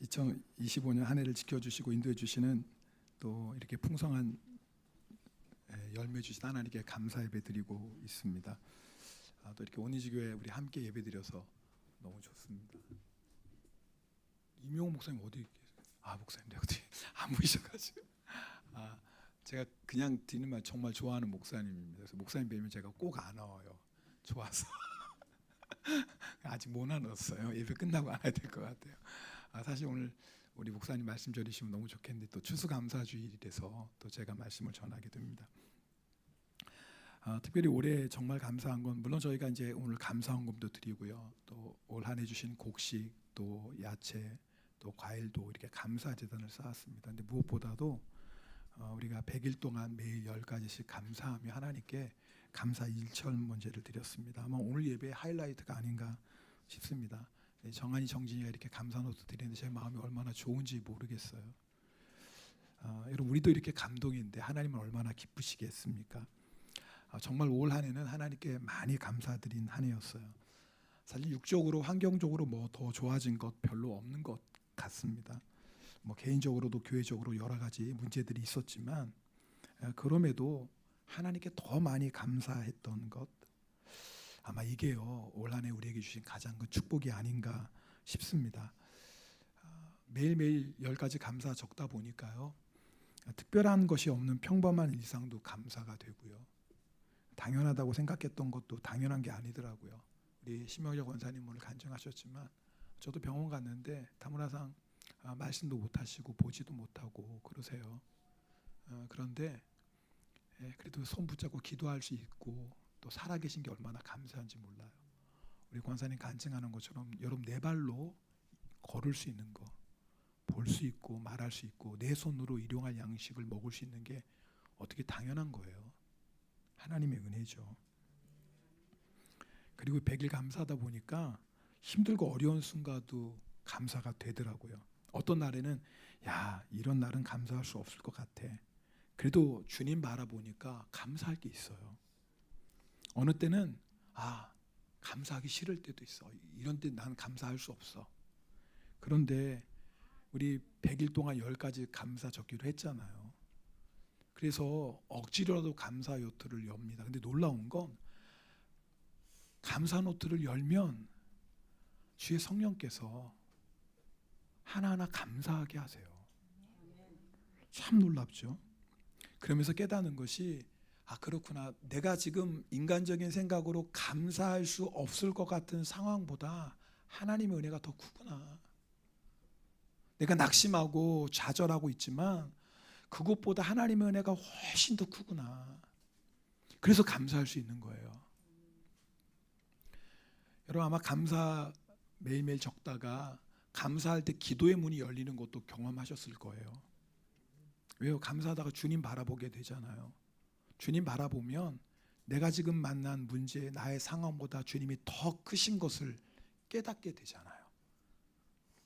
2025년 한 해를 지켜주시고 인도해 주시는 또 이렇게 풍성한 열매 주신 하나님께 감사 예배드리고 있습니다. 또 이렇게 온리지교회 우리 함께 예배드려서 너무 좋습니다. 이명호 목사님 어디 계세요? 목사님 내가 어디 안 보이셔가지고 제가 그냥 드리는 말 정말 좋아하는 목사님입니다. 그래서 목사님 뵈면 제가 꼭 안 와요. 좋아서 아직 못 나눴어요. 예배 끝나고 안 해야 될 것 같아요. 사실 오늘 우리 목사님 말씀 전해주시면 너무 좋겠는데 또 추수감사주일이라서 또 제가 말씀을 전하게 됩니다. 특별히 올해 정말 감사한 건 물론 저희가 이제 오늘 감사헌금도 드리고요. 또 올 한 해 주신 곡식, 또 야채, 또 과일도 이렇게 감사제단을 쌓았습니다. 근데 무엇보다도 우리가 100일 동안 매일 10가지씩 감사하며 하나님께 감사 일천문제를 드렸습니다. 아마 오늘 예배의 하이라이트가 아닌가 싶습니다. 정한이 정진이가 이렇게 감사노트 드리는데 제 마음이 얼마나 좋은지 모르겠어요. 여러분 우리도 이렇게 감동인데 하나님은 얼마나 기쁘시겠습니까? 정말 올 한 해는 하나님께 많이 감사드린 한 해였어요. 사실 육적으로 환경적으로 뭐 더 좋아진 것 별로 없는 것 같습니다. 뭐 개인적으로도 교회적으로 여러 가지 문제들이 있었지만 그럼에도 하나님께 더 많이 감사했던 것 아마 이게요 올 한 해 우리에게 주신 가장 큰 축복이 아닌가 싶습니다. 매일매일 10가지 감사 적다 보니까요 특별한 것이 없는 평범한 일상도 감사가 되고요 당연하다고 생각했던 것도 당연한 게 아니더라고요. 우리 심영재 권사님 오늘 간증하셨지만 저도 병원 갔는데 다문화상 말씀도 못하시고 보지도 못하고 그러세요. 그런데 그래도 손 붙잡고 기도할 수 있고 또 살아계신 게 얼마나 감사한지 몰라요. 우리 권사님 간증하는 것처럼 여러분 내 발로 걸을 수 있는 거, 볼 수 있고 말할 수 있고 내 손으로 일용할 양식을 먹을 수 있는 게 어떻게 당연한 거예요. 하나님의 은혜죠. 그리고 100일 감사하다 보니까 힘들고 어려운 순간도 감사가 되더라고요. 어떤 날에는 이런 날은 감사할 수 없을 것 같아. 그래도 주님 바라보니까 감사할 게 있어요. 어느 때는 감사하기 싫을 때도 있어. 이런 때 난 감사할 수 없어. 그런데 우리 100일 동안 10가지 감사 적기로 했잖아요. 그래서 억지로라도 감사 노트를 엽니다. 근데 놀라운 건 감사 노트를 열면 주의 성령께서 하나하나 감사하게 하세요. 참 놀랍죠. 그러면서 깨닫는 것이 그렇구나. 내가 지금 인간적인 생각으로 감사할 수 없을 것 같은 상황보다 하나님의 은혜가 더 크구나. 내가 낙심하고 좌절하고 있지만 그것보다 하나님의 은혜가 훨씬 더 크구나. 그래서 감사할 수 있는 거예요. 여러분 아마 감사 매일매일 적다가 감사할 때 기도의 문이 열리는 것도 경험하셨을 거예요. 왜요? 감사하다가 주님 바라보게 되잖아요. 주님 바라보면 내가 지금 만난 문제, 나의 상황보다 주님이 더 크신 것을 깨닫게 되잖아요.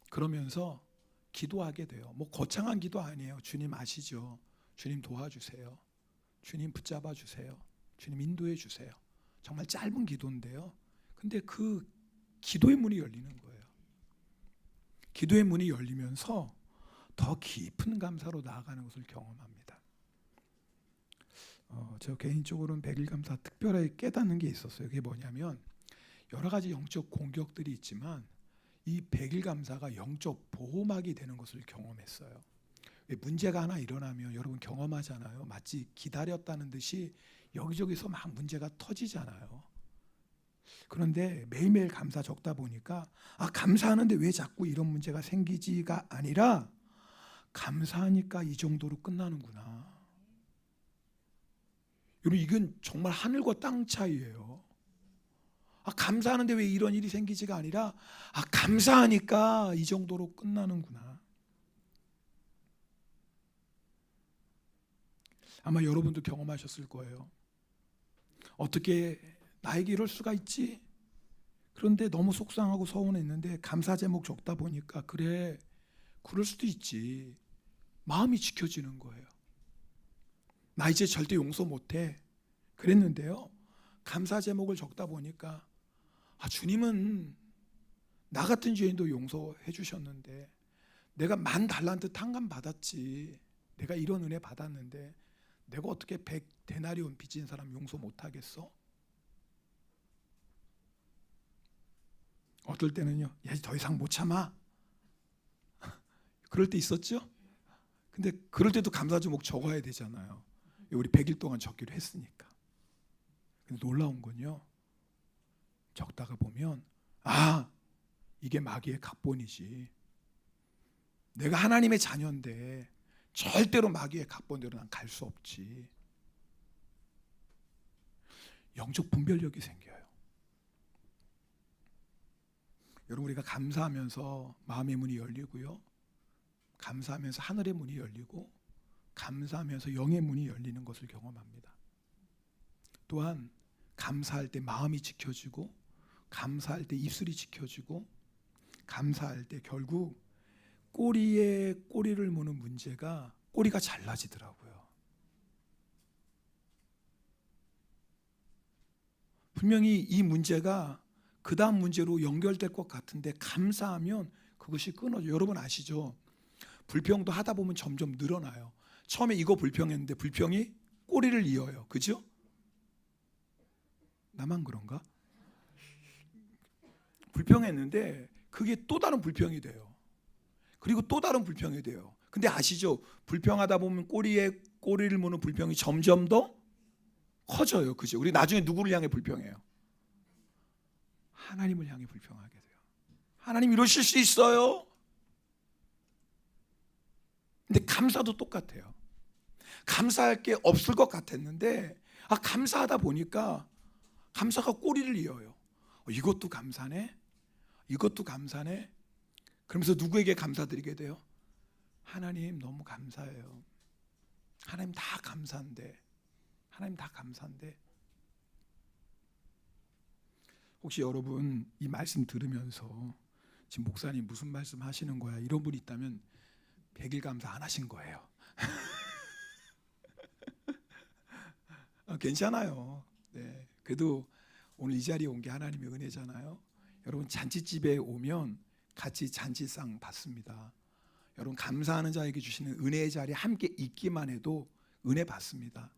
그러면서 기도하게 돼요. 뭐 거창한 기도 아니에요. 주님 아시죠? 주님 도와주세요. 주님 붙잡아 주세요. 주님 인도해 주세요. 정말 짧은 기도인데요. 근데 그 기도의 문이 열리는 거예요. 기도의 문이 열리면서 더 깊은 감사로 나아가는 것을 경험합니다. 저 개인적으로는 100일 감사 특별하게 깨닫는 게 있었어요. 그게 뭐냐면 여러 가지 영적 공격들이 있지만 이 100일 감사가 영적 보호막이 되는 것을 경험했어요. 문제가 하나 일어나면 여러분 경험하잖아요. 마치 기다렸다는 듯이 여기저기서 막 문제가 터지잖아요. 그런데 매일매일 감사 적다 보니까 감사하는데 왜 자꾸 이런 문제가 생기지가 아니라 감사하니까 이 정도로 끝나는구나. 여러분 이건 정말 하늘과 땅 차이예요. 감사하는데 왜 이런 일이 생기지가 아니라 감사하니까 이 정도로 끝나는구나. 아마 여러분도 경험하셨을 거예요. 어떻게 나에게 이럴 수가 있지? 그런데 너무 속상하고 서운했는데 감사 제목 적다 보니까 그래 그럴 수도 있지. 마음이 지켜지는 거예요. 나 이제 절대 용서 못해. 그랬는데요. 감사 제목을 적다 보니까 주님은 나 같은 죄인도 용서해 주셨는데 내가 10,000달란트 탕감 받았지. 내가 이런 은혜 받았는데 내가 어떻게 100데나리온 빚진 사람 용서 못하겠어? 어떨 때는요, 야, 더 이상 못 참아. 그럴 때 있었죠? 근데 그럴 때도 감사 제목 적어야 되잖아요. 우리 100일 동안 적기로 했으니까. 근데 놀라운 건요, 적다가 보면 이게 마귀의 각본이지. 내가 하나님의 자녀인데 절대로 마귀의 각본대로 난 갈 수 없지. 영적 분별력이 생겨요. 여러분, 우리가 감사하면서 마음의 문이 열리고요, 감사하면서 하늘의 문이 열리고, 감사하면서 영의 문이 열리는 것을 경험합니다. 또한 감사할 때 마음이 지켜지고, 감사할 때 입술이 지켜지고, 감사할 때 결국 꼬리에 꼬리를 무는 문제가 꼬리가 잘라지더라고요. 분명히 이 문제가 그 다음 문제로 연결될 것 같은데 감사하면 그것이 끊어져요. 여러분 아시죠? 불평도 하다 보면 점점 늘어나요. 처음에 이거 불평했는데 불평이 꼬리를 이어요. 그죠? 나만 그런가? 불평했는데 그게 또 다른 불평이 돼요. 그리고 또 다른 불평이 돼요. 근데 아시죠? 불평하다 보면 꼬리에 꼬리를 무는 불평이 점점 더 커져요. 그죠? 우리 나중에 누구를 향해 불평해요? 하나님을 향해 불평하게 돼요. 하나님 이러실 수 있어요? 근데 감사도 똑같아요. 감사할 게 없을 것 같았는데 감사하다 보니까 감사가 꼬리를 이어요. 이것도 감사네, 이것도 감사네. 그러면서 누구에게 감사드리게 돼요? 하나님 너무 감사해요. 하나님 다 감사한데, 하나님 다 감사한데. 혹시 여러분 이 말씀 들으면서 지금 목사님 무슨 말씀 하시는 거야, 이런 분이 있다면 100일 감사 안 하신 거예요. 괜찮아요. 네, 그래도 오늘 이 자리에 온 게 하나님의 은혜잖아요. 여러분 잔치집에 오면 같이 잔치상 받습니다. 여러분 감사하는 자에게 주시는 은혜의 자리에 함께 있기만 해도 은혜 받습니다.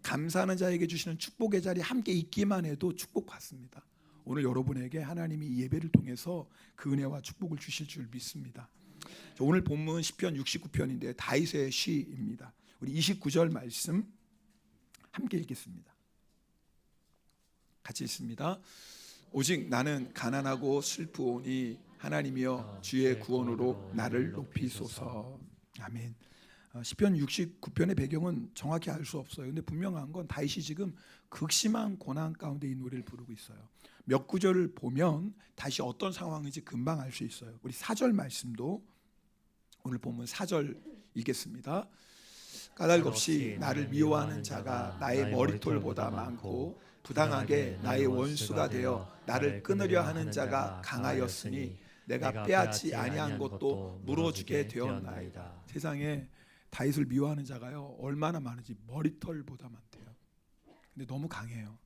감사하는 자에게 주시는 축복의 자리에 함께 있기만 해도 축복 받습니다. 오늘 여러분에게 하나님이 이 예배를 통해서 그 은혜와 축복을 주실 줄 믿습니다. 오늘 본문 시편 69편인데 다윗의 시입니다. 우리 29절 말씀 함께 읽겠습니다. 같이 읽습니다. 오직 나는 가난하고 슬프오니 하나님이여 주의 구원으로 나를 높이소서. 아멘. 시편 69편의 배경은 정확히 알 수 없어요. 근데 분명한 건 다윗이 지금 극심한 고난 가운데 이 노래를 부르고 있어요. 몇 구절을 보면 다시 어떤 상황인지 금방 알 수 있어요. 우리 4절 말씀도 오늘 본문 4절 읽겠습니다. 까닭없이 나를 미워하는 자가 나의 머리털보다 많고 부당하게 나의 원수가 되어 나를 끊으려 하는 자가 강하였으니 내가 빼앗지 아니한 것도 물어주게 되었나이다. 세상에 다윗을 미워하는 자가요 얼마나 많은지 머리털보다 많대요. 근데 너무 강해요.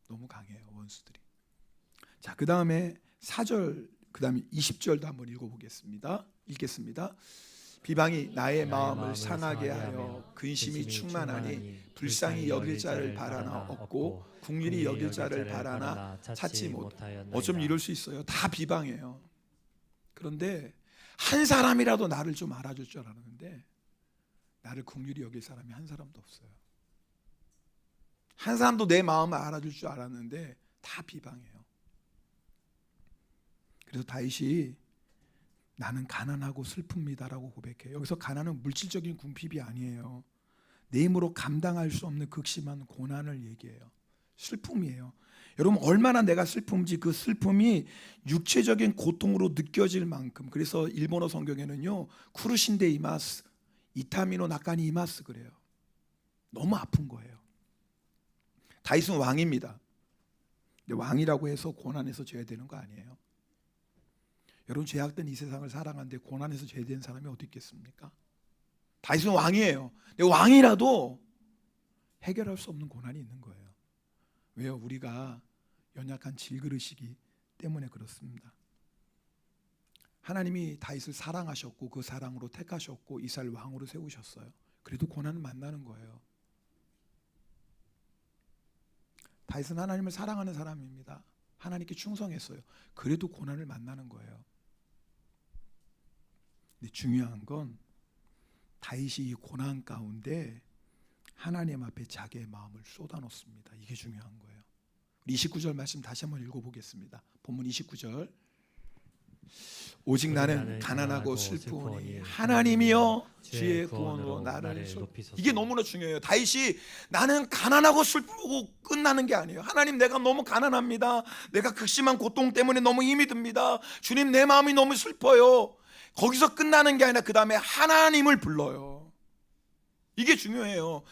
너무 강해요, 원수들이. 자, 그 다음에 4절, 그 다음에 20절도 한번 읽어보겠습니다. 읽겠습니다. 비방이 나의 마음을 상하게 하여 근심이 충만하니 불쌍히 여길 자를 바라나 없고 국률이 여길 자를 바라나 찾지 못하였나이다. 어쩜 이럴 수 있어요? 다 비방해요. 그런데 한 사람이라도 나를 좀 알아줄 줄 알았는데 나를 국률이 여길 사람이 한 사람도 없어요. 한 사람도 내 마음을 알아줄 줄 알았는데 다 비방해요. 그래서 다윗이 나는 가난하고 슬픕니다라고 고백해요. 여기서 가난은 물질적인 궁핍이 아니에요. 내 힘으로 감당할 수 없는 극심한 고난을 얘기해요. 슬픔이에요. 여러분 얼마나 내가 슬픔인지 그 슬픔이 육체적인 고통으로 느껴질 만큼, 그래서 일본어 성경에는요 쿠르신데 이마스, 이타미노 나카니 이마스 그래요. 너무 아픈 거예요. 다윗은 왕입니다. 근데 왕이라고 해서 고난에서 제외되는 거 아니에요. 여러분 죄악된 이 세상을 살아가는데 고난에서 제외된 사람이 어디 있겠습니까? 다윗은 왕이에요. 근데 왕이라도 해결할 수 없는 고난이 있는 거예요. 왜요? 우리가 연약한 질그릇이기 때문에 그렇습니다. 하나님이 다윗을 사랑하셨고 그 사랑으로 택하셨고 이스라엘 왕으로 세우셨어요. 그래도 고난을 만나는 거예요. 다윗은 하나님을 사랑하는 사람입니다. 하나님께 충성했어요. 그래도 고난을 만나는 거예요. 근데 중요한 건 다윗이 이 고난 가운데 하나님 앞에 자기의 마음을 쏟아놓습니다. 이게 중요한 거예요. 우리 29절 말씀 다시 한번 읽어보겠습니다. 본문 29절. 오직 나는 가난하고 슬프오니 하나님이여 주의 구원으로 나를 높이소서. 이게 너무나 중요해요. 다윗이 나는 가난하고 슬프고 끝나는 게 아니에요. 하나님, 내가 너무 가난합니다. 내가 극심한 고통 때문에 너무 힘이 듭니다. 주님, 내 마음이 너무 슬퍼요. 거기서 끝나는 게 아니라 그 다음에 하나님을 불러요. 이게 중요해요.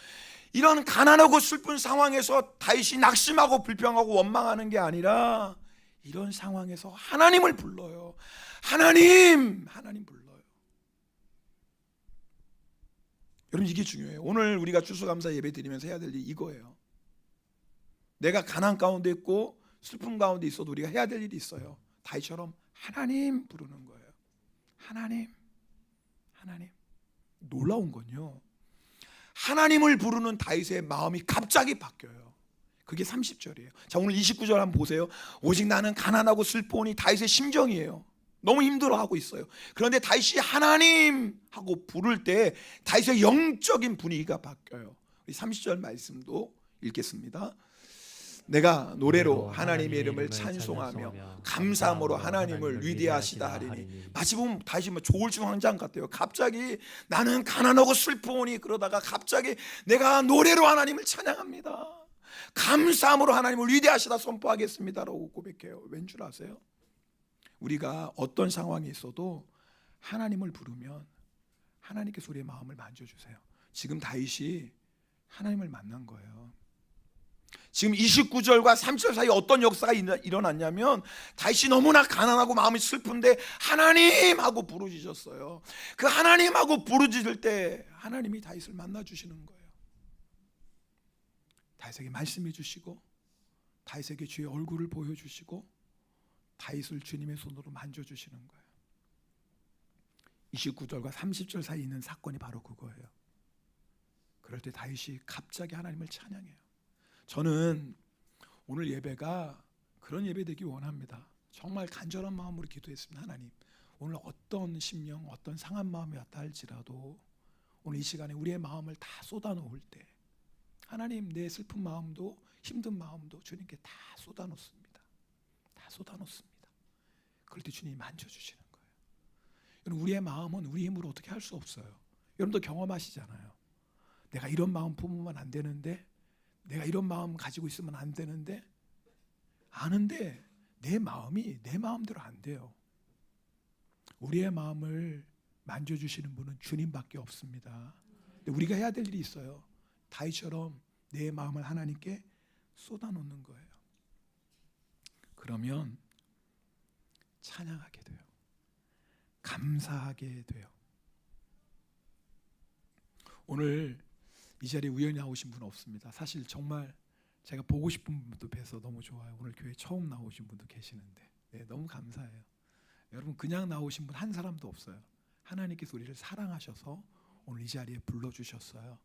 이런 가난하고 슬픈 상황에서 다윗이 낙심하고 불평하고 원망하는 게 아니라 이런 상황에서 하나님을 불러요. 하나님 불러요. 여러분, 이게 중요해요. 오늘 우리가 추수감사 예배 드리면서 해야 될 일이 이거예요. 내가 가난 가운데 있고 슬픔 가운데 있어도 우리가 해야 될 일이 있어요. 다윗처럼 하나님 부르는 거예요. 하나님. 놀라운 건요, 하나님을 부르는 다윗의 마음이 갑자기 바뀌어요. 그게 30절이에요. 자, 오늘 29절 한번 보세요. 오직 나는 가난하고 슬퍼오니 다윗의 심정이에요. 너무 힘들어하고 있어요. 그런데 다윗이 하나님 하고 부를 때 다윗의 영적인 분위기가 바뀌어요. 30절 말씀도 읽겠습니다. 내가 노래로 하나님의 이름을 찬송하며 감사함으로 하나님을 위대하시다 하리니. 마치 보면 다시 조울증 황장 같아요. 갑자기 나는 가난하고 슬퍼오니, 그러다가 갑자기 내가 노래로 하나님을 찬양합니다. 감사함으로 하나님을 위대하시다 선포하겠습니다라고 고백해요. 왠 줄 아세요? 우리가 어떤 상황에 있어도 하나님을 부르면 하나님께서 우리의 마음을 만져주세요. 지금 다윗이 하나님을 만난 거예요. 지금 29절과 30절 사이에 어떤 역사가 일어났냐면 다윗이 너무나 가난하고 마음이 슬픈데 하나님 하고 부르짖었어요. 그 하나님 하고 부르짖을 때 하나님이 다윗을 만나주시는 거예요. 다윗에게 말씀해 주시고 다윗에게 주의 얼굴을 보여주시고 다윗을 주님의 손으로 만져주시는 거예요. 29절과 30절 사이에 있는 사건이 바로 그거예요. 그럴 때 다윗이 갑자기 하나님을 찬양해요. 저는 오늘 예배가 그런 예배 되기 원합니다. 정말 간절한 마음으로 기도했습니다. 하나님, 오늘 어떤 심령, 어떤 상한 마음이었다 할지라도 오늘 이 시간에 우리의 마음을 다 쏟아놓을 때 하나님, 내 슬픈 마음도 힘든 마음도 주님께 다 쏟아놓습니다. 다 쏟아놓습니다. 그럴 때 주님이 만져주시는 거예요. 여러분, 우리의 마음은 우리 힘으로 어떻게 할 수 없어요. 여러분도 경험하시잖아요. 내가 이런 마음 품으면 안 되는데, 내가 이런 마음 가지고 있으면 안 되는데, 아는데 내 마음이 내 마음대로 안 돼요. 우리의 마음을 만져주시는 분은 주님밖에 없습니다. 근데 우리가 해야 될 일이 있어요. 다윗처럼 내 마음을 하나님께 쏟아놓는 거예요. 그러면 찬양하게 돼요. 감사하게 돼요. 오늘 이 자리에 우연히 나오신 분 없습니다. 사실 정말 제가 보고 싶은 분도 뵈서 너무 좋아요. 오늘 교회 처음 나오신 분도 계시는데 너무 감사해요. 여러분, 그냥 나오신 분 한 사람도 없어요. 하나님께서 우리를 사랑하셔서 오늘 이 자리에 불러주셨어요.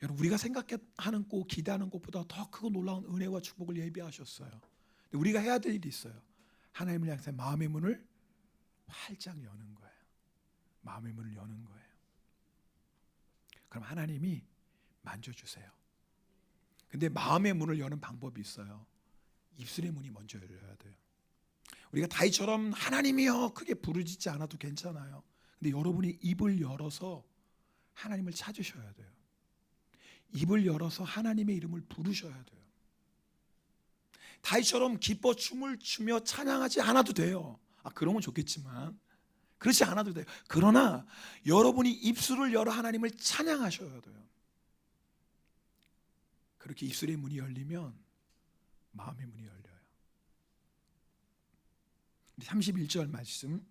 여러분, 우리가 생각하는 것, 기대하는 것보다 더 크고 놀라운 은혜와 축복을 예비하셨어요. 근데 우리가 해야 될 일이 있어요. 하나님을 향해서 마음의 문을 활짝 여는 거예요. 마음의 문을 여는 거예요. 그럼 하나님이 만져주세요. 근데 마음의 문을 여는 방법이 있어요. 입술의 문이 먼저 열려야 돼요. 우리가 다윗처럼 하나님이여 크게 부르짖지 않아도 괜찮아요. 근데 여러분이 입을 열어서 하나님을 찾으셔야 돼요. 입을 열어서 하나님의 이름을 부르셔야 돼요. 다윗처럼 기뻐 춤을 추며 찬양하지 않아도 돼요. 그러면 좋겠지만 그렇지 않아도 돼요. 그러나 여러분이 입술을 열어 하나님을 찬양하셔야 돼요. 그렇게 입술의 문이 열리면 마음의 문이 열려요. 31절 말씀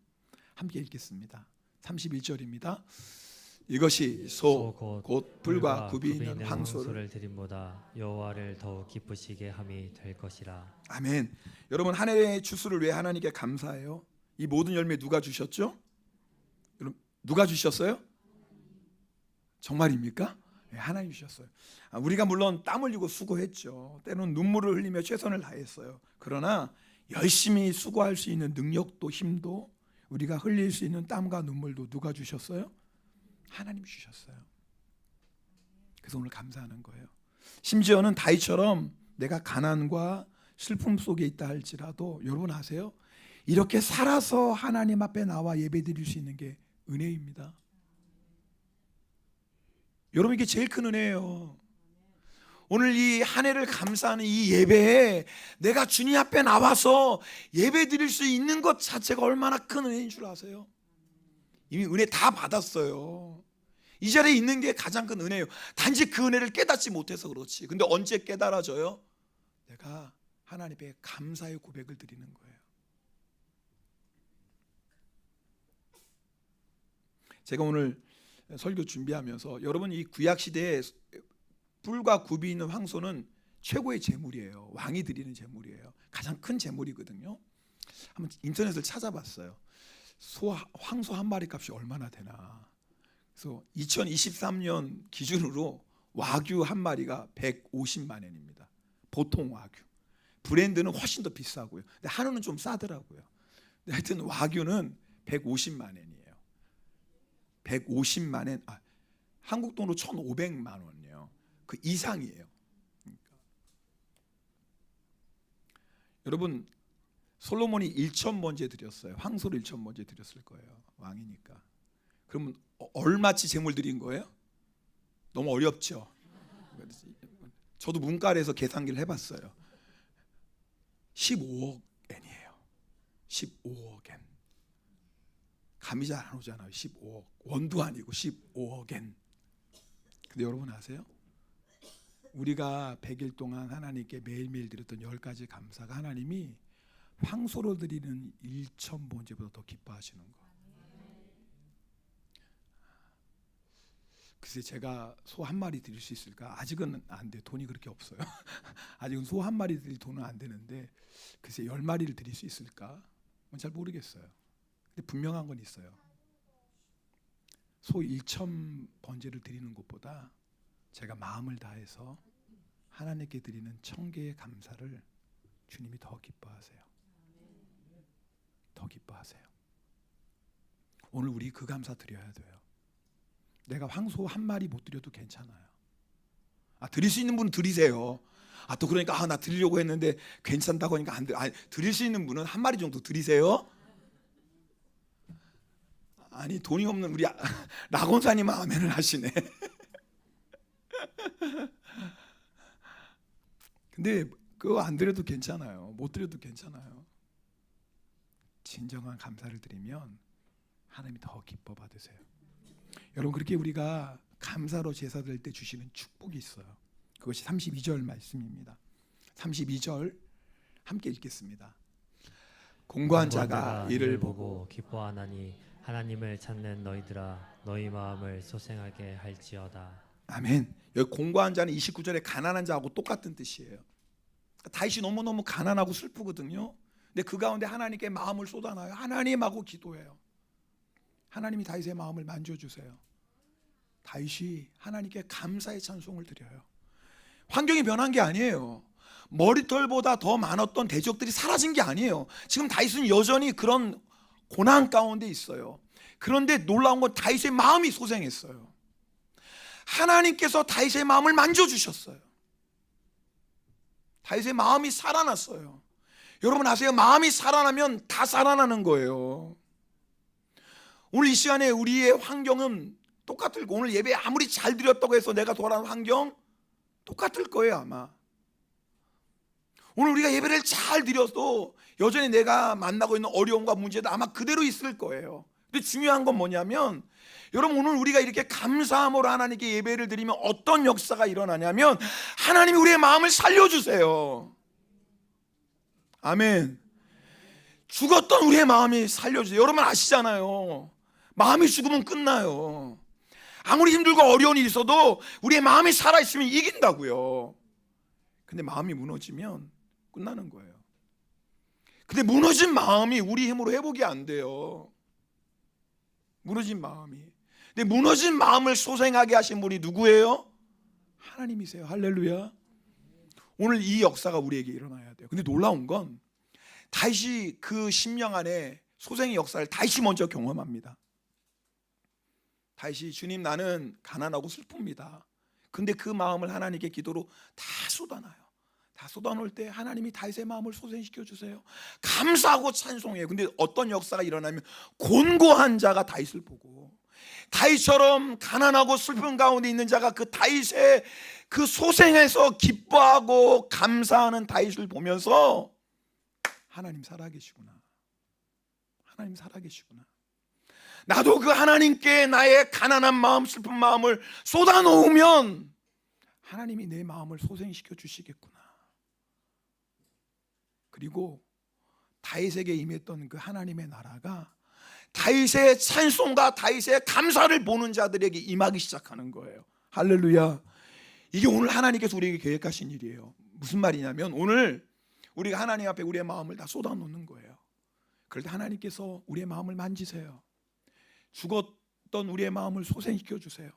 함께 읽겠습니다. 31절입니다. 이것이 소 곧 불과 굽이 있는 황소를 드림보다 여호와를 더욱 기쁘시게 함이 될 것이라. 아멘. 여러분, 한 해의 추수를 왜 하나님께 감사해요? 이 모든 열매 누가 주셨죠? 여러분, 누가 주셨어요? 정말입니까? 네, 하나님 주셨어요. 우리가 물론 땀 흘리고 수고했죠. 때로는 눈물을 흘리며 최선을 다했어요. 그러나 열심히 수고할 수 있는 능력도 힘도 우리가 흘릴 수 있는 땀과 눈물도 누가 주셨어요? 하나님 주셨어요. 그래서 오늘 감사하는 거예요. 심지어는 다윗처럼 내가 가난과 슬픔 속에 있다 할지라도 여러분 아세요? 이렇게 살아서 하나님 앞에 나와 예배드릴 수 있는 게 은혜입니다. 여러분 이게 제일 큰 은혜예요. 오늘 이 한 해를 감사하는 이 예배에 내가 주님 앞에 나와서 예배드릴 수 있는 것 자체가 얼마나 큰 은혜인 줄 아세요? 이미 은혜 다 받았어요. 이 자리에 있는 게 가장 큰 은혜예요. 단지 그 은혜를 깨닫지 못해서 그렇지. 근데 언제 깨달아져요? 내가 하나님께 감사의 고백을 드리는 거예요. 제가 오늘 설교 준비하면서 여러분 이 구약 시대에 뿔과 굽이 있는 황소는 최고의 제물이에요. 왕이 드리는 제물이에요. 가장 큰 제물이거든요. 한번 인터넷을 찾아봤어요. 황소 한 마리 값이 얼마나 되나. 그래서 2023년 기준으로 와규 한 마리가 150만 엔입니다. 보통 와규. 브랜드는 훨씬 더 비싸고요. 근데 한우는 좀 싸더라고요. 근데 하여튼 와규는 150만 엔이에요. 150만 엔, 한국 돈으로 1,500만 원이에요. 그 이상이에요. 그러니까. 여러분 솔로몬이 1,000번째 드렸어요. 황소를 1,000번째 드렸을 거예요. 왕이니까. 그러면 얼마치 제물 드린 거예요? 너무 어렵죠. 저도 문과에서 계산기를 해봤어요. 15억 엔이에요. 15억 엔. 감이 잘 안 오잖아요. 15억 원도 아니고 15억 엔. 근데 여러분 아세요? 우리가 100일 동안 하나님께 매일매일 드렸던 10가지 감사가 하나님이 황소로 드리는 1,000번째보다 더 기뻐하시는 거. 글쎄 제가 소 한 마리 드릴 수 있을까? 아직은 안 돼. 돈이 그렇게 없어요. 아직은 소 한 마리 드릴 돈은 안 되는데 글쎄 10마리를 드릴 수 있을까? 잘 모르겠어요. 근데 분명한 건 있어요. 소 1,000번째를 드리는 것보다 제가 마음을 다해서 하나님께 드리는 1,000개의 감사를 주님이 더 기뻐하세요. 더 기뻐하세요. 오늘 우리 그 감사 드려야 돼요. 내가 황소 한 마리 못 드려도 괜찮아요. 드릴 수 있는 분은 드리세요. 또 그러니까 나 드리려고 했는데 괜찮다고 하니까 안 돼. 드릴 수 있는 분은 한 마리 정도 드리세요. 아니 돈이 없는 우리 락원사님 아멘을 하시네. 근데 그거 안 드려도 괜찮아요. 못 드려도 괜찮아요. 진정한 감사를 드리면 하나님이 더 기뻐 받으세요. 여러분 그렇게 우리가 감사로 제사 드릴 때 주시는 축복이 있어요. 그것이 32절 말씀입니다. 32절 함께 읽겠습니다. 공고한 자가 이를 보고 기뻐하나니 하나님을 찾는 너희들아 너희 마음을 소생하게 할지어다. 아멘. 여기 공고한 자는 29절에 가난한 자하고 똑같은 뜻이에요. 다윗이 너무너무 가난하고 슬프거든요. 근데 그 가운데 하나님께 마음을 쏟아놔요. 하나님하고 기도해요. 하나님이 다윗의 마음을 만져주세요. 다윗이 하나님께 감사의 찬송을 드려요. 환경이 변한 게 아니에요. 머리털보다 더 많았던 대적들이 사라진 게 아니에요. 지금 다윗은 여전히 그런 고난 가운데 있어요. 그런데 놀라운 건 다윗의 마음이 소생했어요. 하나님께서 다윗의 마음을 만져주셨어요. 다윗의 마음이 살아났어요. 여러분 아세요? 마음이 살아나면 다 살아나는 거예요. 오늘 이 시간에 우리의 환경은 똑같을 거예요. 오늘 예배 아무리 잘 드렸다고 해서 내가 돌아온 환경 똑같을 거예요 아마. 오늘 우리가 예배를 잘 드려도 여전히 내가 만나고 있는 어려움과 문제도 아마 그대로 있을 거예요. 근데 중요한 건 뭐냐면 여러분 오늘 우리가 이렇게 감사함으로 하나님께 예배를 드리면 어떤 역사가 일어나냐면 하나님이 우리의 마음을 살려주세요. 아멘. 죽었던 우리의 마음이 살려주세요. 여러분 아시잖아요. 마음이 죽으면 끝나요. 아무리 힘들고 어려운 일이 있어도 우리의 마음이 살아있으면 이긴다고요. 근데 마음이 무너지면 끝나는 거예요. 근데 무너진 마음이 우리 힘으로 회복이 안 돼요. 무너진 마음이. 근데 무너진 마음을 소생하게 하신 분이 누구예요? 하나님이세요. 할렐루야. 오늘 이 역사가 우리에게 일어나야 돼요. 근데 놀라운 건 다윗이 그 심령 안에 소생의 역사를 다윗이 먼저 경험합니다. 다윗이 주님 나는 가난하고 슬픕니다. 근데 그 마음을 하나님께 기도로 다 쏟아놔요. 다 쏟아놓을 때 하나님이 다윗의 마음을 소생시켜 주세요. 감사하고 찬송해요. 근데 어떤 역사가 일어나면 곤고한 자가 다윗을 보고 다윗처럼 가난하고 슬픈 가운데 있는 자가 그 다윗의 그 소생에서 기뻐하고 감사하는 다윗을 보면서 하나님 살아계시구나. 하나님 살아계시구나. 나도 그 하나님께 나의 가난한 마음, 슬픈 마음을 쏟아놓으면 하나님이 내 마음을 소생시켜 주시겠구나. 그리고 다윗에게 임했던 그 하나님의 나라가 다윗의 찬송과 다윗의 감사를 보는 자들에게 임하기 시작하는 거예요. 할렐루야. 이게 오늘 하나님께서 우리에게 계획하신 일이에요. 무슨 말이냐면 오늘 우리가 하나님 앞에 우리의 마음을 다 쏟아놓는 거예요. 그럴 때 하나님께서 우리의 마음을 만지세요. 죽었던 우리의 마음을 소생시켜 주세요.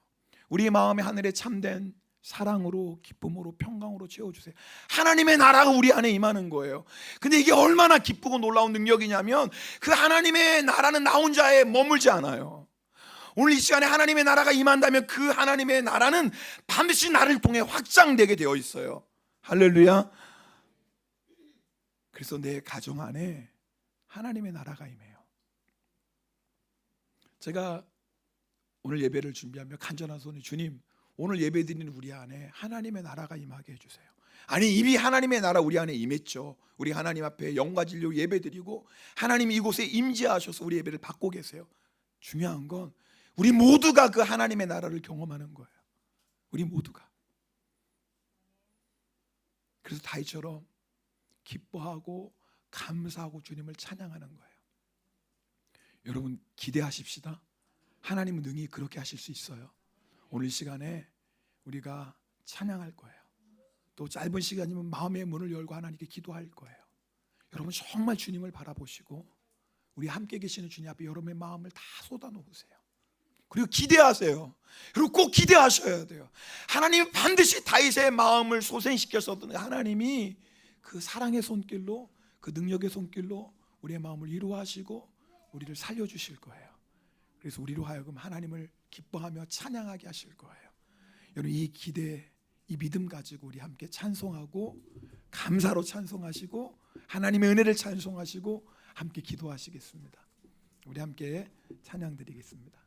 우리의 마음에 하늘에 참된 사랑으로, 기쁨으로, 평강으로 채워주세요. 하나님의 나라가 우리 안에 임하는 거예요. 근데 이게 얼마나 기쁘고 놀라운 능력이냐면 그 하나님의 나라는 나 혼자에 머물지 않아요. 오늘 이 시간에 하나님의 나라가 임한다면 그 하나님의 나라는 반드시 나를 통해 확장되게 되어 있어요. 할렐루야. 그래서 내 가정 안에 하나님의 나라가 임해요. 제가 오늘 예배를 준비하며 간절한 손에 주님 오늘 예배 드리는 우리 안에 하나님의 나라가 임하게 해주세요. 아니 이미 하나님의 나라 우리 안에 임했죠. 우리 하나님 앞에 영과 진리로 예배 드리고 하나님이 이곳에 임재하셔서 우리 예배를 받고 계세요. 중요한 건 우리 모두가 그 하나님의 나라를 경험하는 거예요. 우리 모두가. 그래서 다윗처럼 기뻐하고 감사하고 주님을 찬양하는 거예요. 여러분 기대하십시다. 하나님은 능히 그렇게 하실 수 있어요. 오늘 이 시간에 우리가 찬양할 거예요. 또 짧은 시간이면 마음의 문을 열고 하나님께 기도할 거예요. 여러분 정말 주님을 바라보시고 우리 함께 계시는 주님 앞에 여러분의 마음을 다 쏟아놓으세요. 그리고 기대하세요. 여러분 꼭 기대하셔야 돼요. 하나님이 반드시 다윗의 마음을 소생시켜서 하나님이 그 사랑의 손길로 그 능력의 손길로 우리의 마음을 위로하시고 우리를 살려주실 거예요. 그래서 우리로 하여금 하나님을 기뻐하며 찬양하게 하실 거예요. 여러분 이 기대, 이 믿음 가지고 우리 함께 찬송하고 감사로 찬송하시고 하나님의 은혜를 찬송하시고 함께 기도하시겠습니다. 우리 함께 찬양 드리겠습니다.